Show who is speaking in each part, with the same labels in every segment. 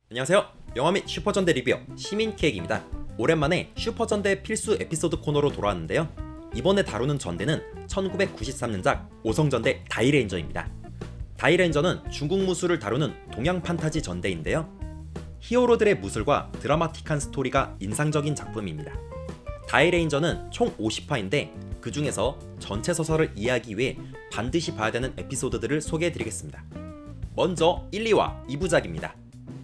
Speaker 1: 안녕하세요. 영화 및 슈퍼전대 리뷰어 시민케이크입니다. 오랜만에 슈퍼전대 필수 에피소드 코너로 돌아왔는데요. 이번에 다루는 전대는 1993년작 오성전대 다이레인저입니다. 다이레인저는 중국 무술을 다루는 동양 판타지 전대인데요. 히어로들의 무술과 드라마틱한 스토리가 인상적인 작품입니다. 다이레인저는 총 50화인데 그 중에서 전체 소설을 이해하기 위해 반드시 봐야 되는 에피소드들을 소개해드리겠습니다. 먼저 1, 2화 2부작입니다.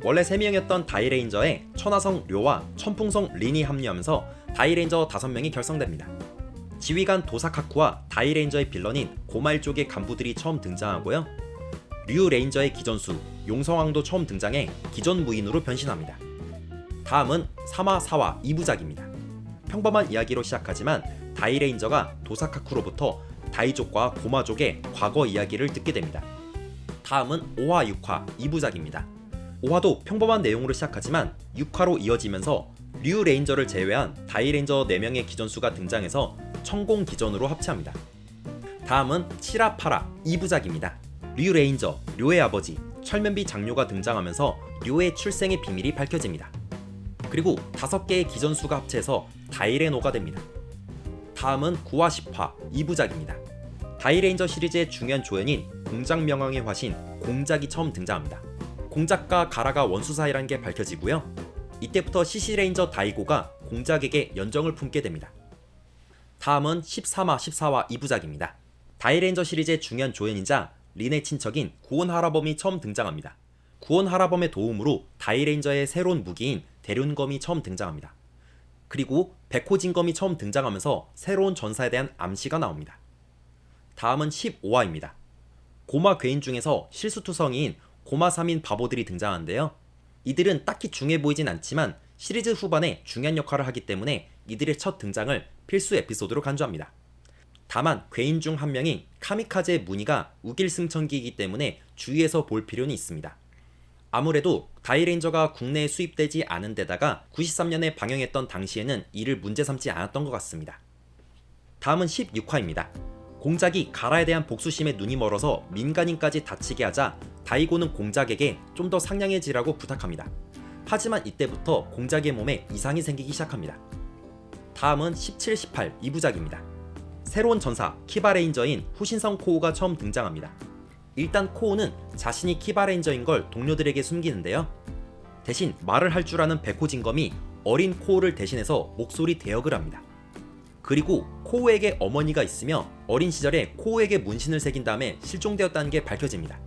Speaker 1: 원래 3명이었던 다이레인저에 천하성 료와 천풍성 린이 합류하면서 다이레인저 5명이 결성됩니다. 지휘관 도사카쿠와 다이레인저의 빌런인 고말 쪽의 간부들이 처음 등장하고요. 류 레인저의 기전수 용성왕도 처음 등장해 기전 무인으로 변신합니다. 다음은 3화 4화 2부작입니다. 평범한 이야기로 시작하지만 다이레인저가 도사카쿠로부터 다이족과 고마족의 과거 이야기를 듣게 됩니다. 다음은 5화 6화 2부작입니다. 5화도 평범한 내용으로 시작하지만 6화로 이어지면서 류 레인저를 제외한 다이레인저 4명의 기전수가 등장해서 천공 기전으로 합체합니다. 다음은 7화 8화 2부작입니다. 류 레인저, 류의 아버지, 철면비 장료가 등장하면서 류의 출생의 비밀이 밝혀집니다. 그리고 5개의 기전수가 합체해서 다이레노가 됩니다. 다음은 9화 10화 2부작입니다. 다이레인저 시리즈의 중요한 조연인 공작명왕의 화신 공작이 처음 등장합니다. 공작과 가라가 원수 사이라는 게 밝혀지고요. 이때부터 시시레인저 다이고가 공작에게 연정을 품게 됩니다. 다음은 13화 14화 2부작입니다. 다이레인저 시리즈의 중요한 조연이자 린의 친척인 구온 하라범이 처음 등장합니다. 구온 하라범의 도움으로 다이레인저의 새로운 무기인 대륜검이 처음 등장합니다. 그리고 백호진검이 처음 등장하면서 새로운 전사에 대한 암시가 나옵니다. 다음은 15화입니다. 고마 괴인 중에서 실수투성이인 고마 3인 바보들이 등장하는데요. 이들은 딱히 중요해 보이진 않지만 시리즈 후반에 중요한 역할을 하기 때문에 이들의 첫 등장을 필수 에피소드로 간주합니다. 다만 괴인 중 한 명인 카미카제 무늬가 우길승천기이기 때문에 주의해서 볼 필요는 있습니다. 아무래도 다이레인저가 국내에 수입되지 않은 데다가 93년에 방영했던 당시에는 이를 문제 삼지 않았던 것 같습니다. 다음은 16화입니다. 공작이 가라에 대한 복수심에 눈이 멀어서 민간인까지 다치게 하자 다이고는 공작에게 좀 더 상냥해지라고 부탁합니다. 하지만 이때부터 공작의 몸에 이상이 생기기 시작합니다. 다음은 17, 18 2부작입니다. 새로운 전사 키바레인저인 후신성 코우가 처음 등장합니다. 일단 코우는 자신이 키바레인저인 걸 동료들에게 숨기는데요. 대신 말을 할 줄 아는 백호진검이 어린 코우를 대신해서 목소리 대역을 합니다. 그리고 코우에게 어머니가 있으며 어린 시절에 코우에게 문신을 새긴 다음에 실종되었다는 게 밝혀집니다.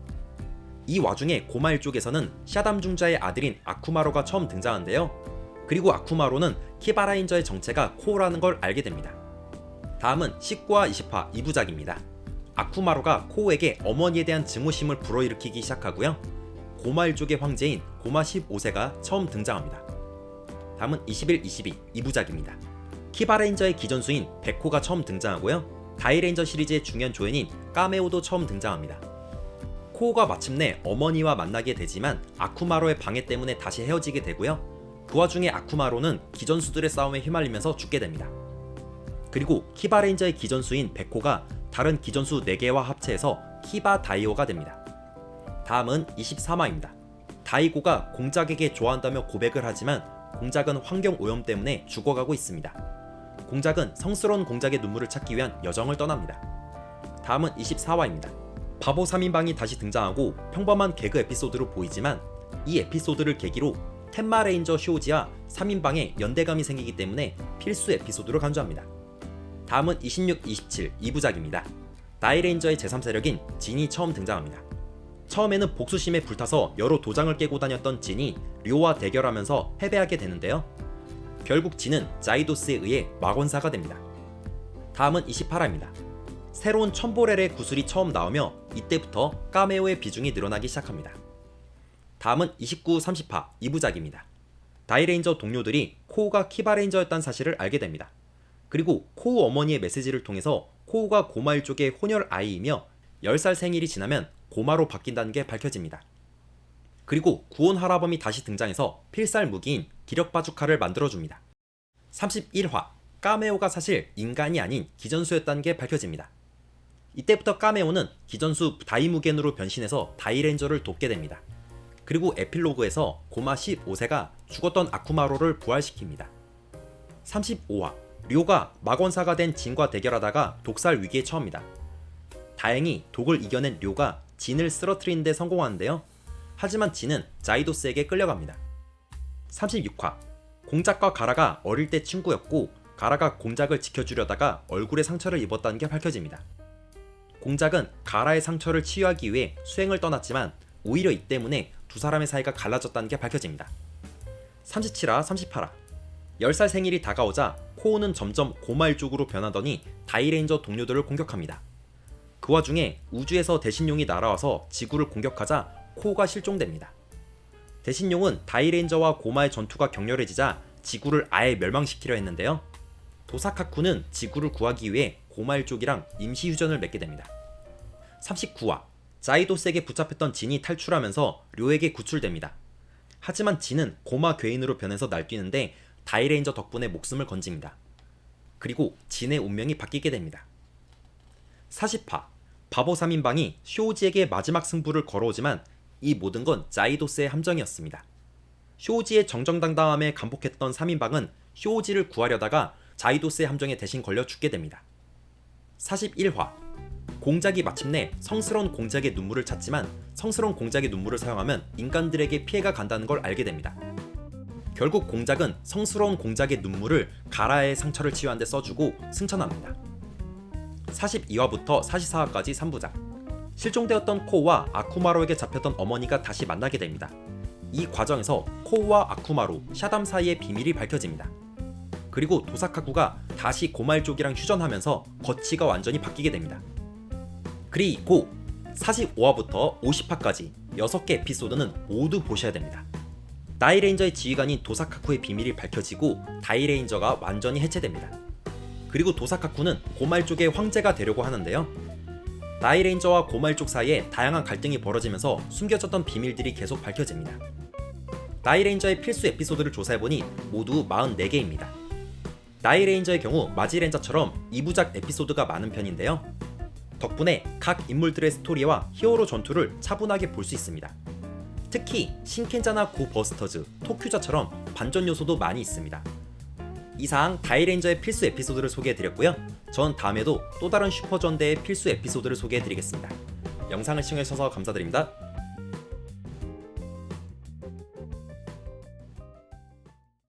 Speaker 1: 이 와중에 고마일 쪽에서는 샤담 중자의 아들인 아쿠마로가 처음 등장하는데요. 그리고 아쿠마로는 키바라인저의 정체가 코우라는 걸 알게 됩니다. 다음은 19화 20화 2부작입니다. 아쿠마로가 코우에게 어머니에 대한 증오심을 불어일으키기 시작하고요. 고마일 쪽의 황제인 고마 15세가 처음 등장합니다. 다음은 21, 22 2부작입니다. 키바레인저의 기전수인 백호가 처음 등장하고요. 다이레인저 시리즈의 중요한 조연인 까메오도 처음 등장합니다. 코우가 마침내 어머니와 만나게 되지만 아쿠마로의 방해 때문에 다시 헤어지게 되고요. 그 와중에 아쿠마로는 기전수들의 싸움에 휘말리면서 죽게 됩니다. 그리고 키바레인저의 기전수인 백호가 다른 기전수 4개와 합체해서 키바 다이오가 됩니다. 다음은 23화입니다. 다이고가 공작에게 좋아한다며 고백을 하지만 공작은 환경 오염 때문에 죽어가고 있습니다. 공작은 성스러운 공작의 눈물을 찾기 위한 여정을 떠납니다. 다음은 24화입니다. 바보 3인방이 다시 등장하고 평범한 개그 에피소드로 보이지만 이 에피소드를 계기로 텐마레인저 쇼지와 3인방의 연대감이 생기기 때문에 필수 에피소드로 간주합니다. 다음은 26, 27 2부작입니다. 다이레인저의 제3세력인 진이 처음 등장합니다. 처음에는 복수심에 불타서 여러 도장을 깨고 다녔던 진이 료와 대결하면서 패배하게 되는데요. 결국 진은 자이도스에 의해 막원사가 됩니다. 다음은 28화입니다. 새로운 천보렐의 구슬이 처음 나오며 이때부터 까메오의 비중이 늘어나기 시작합니다. 다음은 29, 30화 2부작입니다. 다이레인저 동료들이 코우가 키바레인저였다는 사실을 알게 됩니다. 그리고 코우 어머니의 메시지를 통해서 코우가 고마일 쪽의 혼혈 아이이며 10살 생일이 지나면 고마로 바뀐다는 게 밝혀집니다. 그리고 구온 하라범이 다시 등장해서 필살 무기인 기력바주카를 만들어줍니다. 31화 까메오가 사실 인간이 아닌 기전수였다는 게 밝혀집니다. 이때부터 까메오는 기전수 다이무겐으로 변신해서 다이레인저를 돕게 됩니다. 그리고 에필로그에서 고마 15세가 죽었던 아쿠마로를 부활시킵니다. 35화 료가 막원사가 된 진과 대결하다가 독살 위기에 처합니다. 다행히 독을 이겨낸 료가 진을 쓰러뜨리는 데 성공하는데요. 하지만 진은 자이도스에게 끌려갑니다. 36화 공작과 가라가 어릴 때 친구였고 가라가 공작을 지켜주려다가 얼굴에 상처를 입었다는 게 밝혀집니다. 공작은 가라의 상처를 치유하기 위해 수행을 떠났지만 오히려 이 때문에 두 사람의 사이가 갈라졌다는 게 밝혀집니다. 37화, 38화 10살 생일이 다가오자 코오는 점점 고마일 쪽으로 변하더니 다이레인저 동료들을 공격합니다. 그 와중에 우주에서 대신용이 날아와서 지구를 공격하자 코오가 실종됩니다. 대신용은 다이레인저와 고마의 전투가 격렬해지자 지구를 아예 멸망시키려 했는데요. 도사카쿠는 지구를 구하기 위해 고마일 쪽이랑 임시 휴전을 맺게 됩니다. 39화 자이도스에게 붙잡혔던 진이 탈출하면서 료에게 구출됩니다. 하지만 진은 고마 괴인으로 변해서 날뛰는데 다이레인저 덕분에 목숨을 건집니다. 그리고 진의 운명이 바뀌게 됩니다. 40화 바보 3인방이 쇼우지에게 마지막 승부를 걸어오지만 이 모든 건 자이도스의 함정이었습니다. 쇼우지의 정정당당함에 감복했던 3인방은 쇼우지를 구하려다가 자이도스의 함정에 대신 걸려 죽게 됩니다. 41화 공작이 마침내 성스러운 공작의 눈물을 찾지만 성스러운 공작의 눈물을 사용하면 인간들에게 피해가 간다는 걸 알게 됩니다. 결국 공작은 성스러운 공작의 눈물을 가라의 상처를 치유하는 데 써주고 승천합니다. 42화부터 44화까지 3부작 실종되었던 코우와 아쿠마로에게 잡혔던 어머니가 다시 만나게 됩니다. 이 과정에서 코우와 아쿠마로, 샤담 사이의 비밀이 밝혀집니다. 그리고 도사카쿠가 다시 고마일 쪽이랑 휴전하면서 거치가 완전히 바뀌게 됩니다. 그리고 45화부터 50화까지 6개 에피소드는 모두 보셔야 됩니다. 다이레인저의 지휘관인 도사카쿠의 비밀이 밝혀지고 다이레인저가 완전히 해체됩니다. 그리고 도사카쿠는 고마일 쪽의 황제가 되려고 하는데요. 다이레인저와 고마일 쪽 사이에 다양한 갈등이 벌어지면서 숨겨졌던 비밀들이 계속 밝혀집니다. 다이레인저의 필수 에피소드를 조사해보니 모두 44개입니다. 다이레인저의 경우 마지렌자처럼 2부작 에피소드가 많은 편인데요. 덕분에 각 인물들의 스토리와 히어로 전투를 차분하게 볼 수 있습니다. 특히 신켄자나 고버스터즈, 토큐자처럼 반전 요소도 많이 있습니다. 이상 다이레인저의 필수 에피소드를 소개해드렸고요. 전 다음에도 또 다른 슈퍼전대의 필수 에피소드를 소개해드리겠습니다. 영상을 시청해주셔서 감사드립니다.